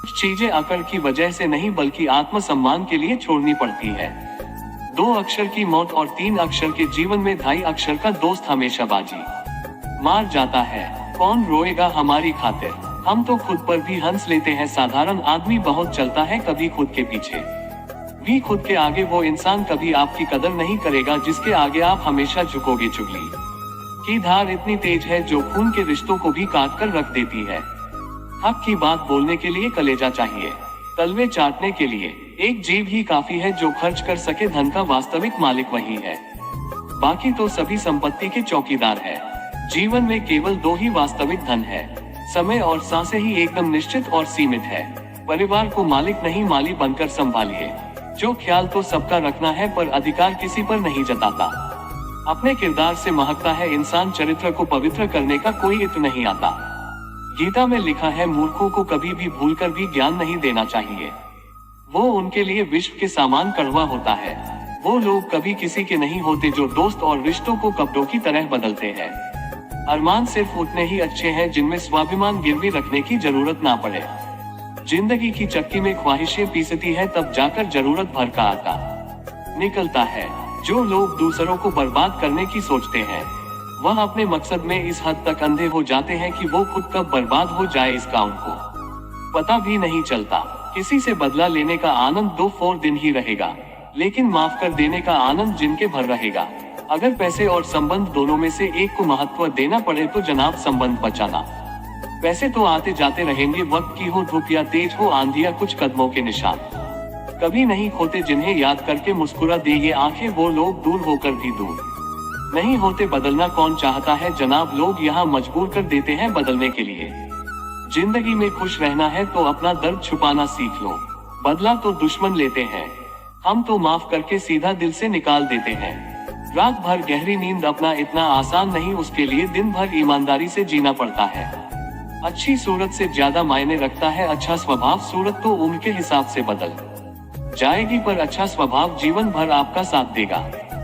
चीजें अकड़ की वजह से नहीं बल्कि आत्मसम्मान के लिए छोड़नी पड़ती है। 2 अक्षर की मौत और 3 अक्षर के जीवन में 2.5 अक्षर का दोस्त हमेशा बाजी मार जाता है। कौन रोएगा हमारी खातिर, हम तो खुद पर भी हंस लेते हैं। साधारण आदमी बहुत चलता है कभी खुद के पीछे भी खुद के आगे। वो इंसान कभी आपकी कदर नहीं करेगा जिसके आगे आप हमेशा झुकोगे। चुगली की धार इतनी तेज है जो खून के रिश्तों को भी काट कर रख देती है। हक की बात बोलने के लिए कलेजा चाहिए, तलवे चाटने के लिए एक जीभ ही काफी है। जो खर्च कर सके धन का वास्तविक मालिक वही है, बाकी तो सभी संपत्ति के चौकीदार है। जीवन में केवल 2 ही वास्तविक धन है, समय और सांसें ही एकदम निश्चित और सीमित है। परिवार को मालिक नहीं माली बनकर संभालिए। जो ख्याल तो सबका रखना है पर अधिकार किसी पर नहीं जताता। अपने किरदार से महकता है इंसान, चरित्र को पवित्र करने का कोई इत्र नहीं आता। गीता में लिखा है मूर्खों को कभी भी भूलकर भी ज्ञान नहीं देना चाहिए, वो उनके लिए विश्व के सामान कड़वा होता है। वो लोग कभी किसी के नहीं होते जो दोस्त और रिश्तों को कपड़ों की तरह बदलते हैं। अरमान सिर्फ उतने ही अच्छे हैं जिनमें स्वाभिमान गिरवी रखने की जरूरत ना पड़े। जिंदगी की चक्की में ख्वाहिशें पीसती है तब जाकर जरूरत भर का आटा निकलता है। जो लोग दूसरों को बर्बाद करने की सोचते हैं वह अपने मकसद में इस हद तक अंधे हो जाते हैं कि वो खुद कब बर्बाद हो जाए इसका उनको पता भी नहीं चलता। किसी से बदला लेने का आनंद 2-4 दिन ही रहेगा, लेकिन माफ कर देने का आनंद जिनके भर रहेगा। अगर पैसे और संबंध दोनों में से एक को महत्व देना पड़े तो जनाब संबंध बचाना। पैसे तो आते जाते रहेंगे, वक्त की हो धूप या तेज हो आंधी या कुछ कदमों के निशान कभी नहीं खोते। जिन्हें याद करके मुस्कुरा दे ये आंखें वो लोग दूर होकर भी दूर नहीं होते। बदलना कौन चाहता है जनाब, लोग यहाँ मजबूर कर देते हैं बदलने के लिए। जिंदगी में खुश रहना है तो अपना दर्द छुपाना सीख लो, बदला तो दुश्मन लेते हैं, हम तो माफ करके सीधा दिल से निकाल देते हैं। रात भर गहरी नींद अपना इतना आसान नहीं, उसके लिए दिन भर ईमानदारी से जीना पड़ता है। अच्छी सूरत से ज्यादा मायने रखता है अच्छा स्वभाव, सूरत तो उम्र के हिसाब से बदल जाएगी पर अच्छा स्वभाव जीवन भर आपका साथ देगा।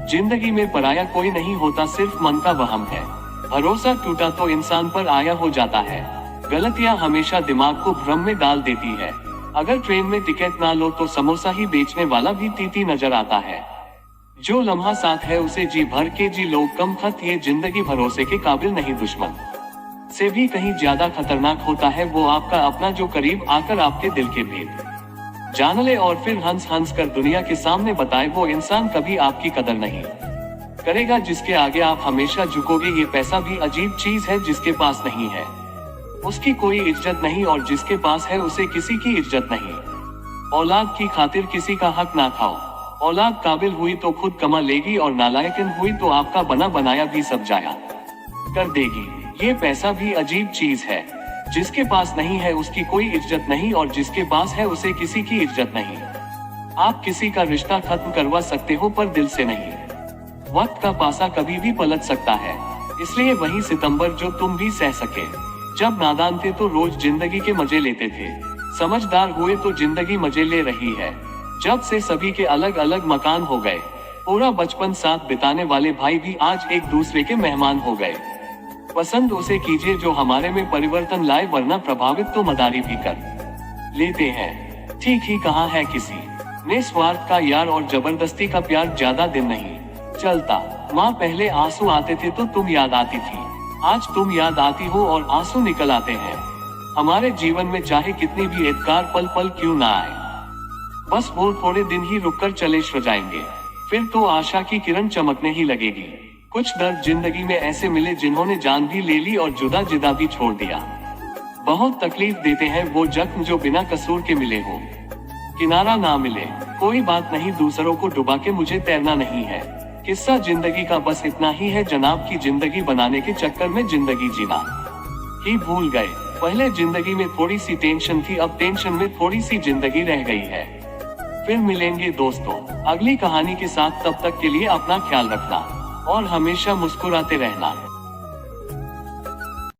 जिंदगी में पराया कोई नहीं होता, सिर्फ मन का वहम है। भरोसा टूटा तो इंसान पर आया हो जाता है। गलतियां हमेशा दिमाग को भ्रम में डाल देती है। अगर ट्रेन में टिकट ना लो तो समोसा ही बेचने वाला भी तीती नजर आता है। जो लम्हा साथ है उसे जी भर के जी लो, कम खत ये जिंदगी भरोसे के काबिल नहीं। दुश्मन से भी कहीं ज्यादा खतरनाक होता है वो आपका अपना जो करीब आकर आपके दिल के भेद जान ले और फिर हंस हंस कर दुनिया के सामने बताए। वो इंसान कभी आपकी कदर नहीं करेगा जिसके आगे आप हमेशा झुकोगे। ये पैसा भी अजीब चीज है, जिसके पास नहीं है उसकी कोई इज्जत नहीं और जिसके पास है उसे किसी की इज्जत नहीं। औलाद की खातिर किसी का हक ना खाओ, औलाद काबिल हुई तो खुद कमा लेगी और नालायकन हुई तो आपका बना बनाया भी सब जाया कर देगी। ये पैसा भी अजीब चीज है, जिसके पास नहीं है उसकी कोई इज्जत नहीं और जिसके पास है उसे किसी की इज्जत नहीं। आप किसी का रिश्ता खत्म करवा सकते हो पर दिल से नहीं। वक्त का पासा कभी भी पलट सकता है, इसलिए वही सितंबर जो तुम भी सह सके। जब नादान थे तो रोज जिंदगी के मजे लेते थे, समझदार हुए तो जिंदगी मजे ले रही है। जब से सभी के अलग अलग मकान हो गए, पूरा बचपन साथ बिताने वाले भाई भी आज एक दूसरे के मेहमान हो गए। पसंद उसे कीजिए जो हमारे में परिवर्तन लाए, वरना प्रभावित तो मदारी भी कर लेते हैं। ठीक ही कहा है किसी ने, स्वार्थ का यार और जबरदस्ती का प्यार ज्यादा दिन नहीं चलता। माँ पहले आंसू आते थे तो तुम याद आती थी, आज तुम याद आती हो और आंसू निकल आते हैं। हमारे जीवन में चाहे कितनी भी एतकार पल पल क्यों ना आए, बस वो थोड़े दिन ही रुककर चले जाएंगे, फिर तो आशा की किरण चमकने ही लगेगी। कुछ दर्द जिंदगी में ऐसे मिले जिन्होंने जान भी ले ली और जुदा जुदा भी छोड़ दिया। बहुत तकलीफ देते हैं वो जख्म जो बिना कसूर के मिले हो, किनारा ना मिले। कोई बात नहीं, दूसरों को डुबा के मुझे तैरना नहीं है। किस्सा जिंदगी का बस इतना ही है जनाब, की जिंदगी बनाने के चक्कर में जिंदगी जीना ही भूल गए। पहले जिंदगी में थोड़ी सी टेंशन थी, अब टेंशन में थोड़ी सी जिंदगी रह गई है। फिर मिलेंगे दोस्तों अगली कहानी के साथ, तब तक के लिए अपना ख्याल रखना और हमेशा मुस्कुराते रहना।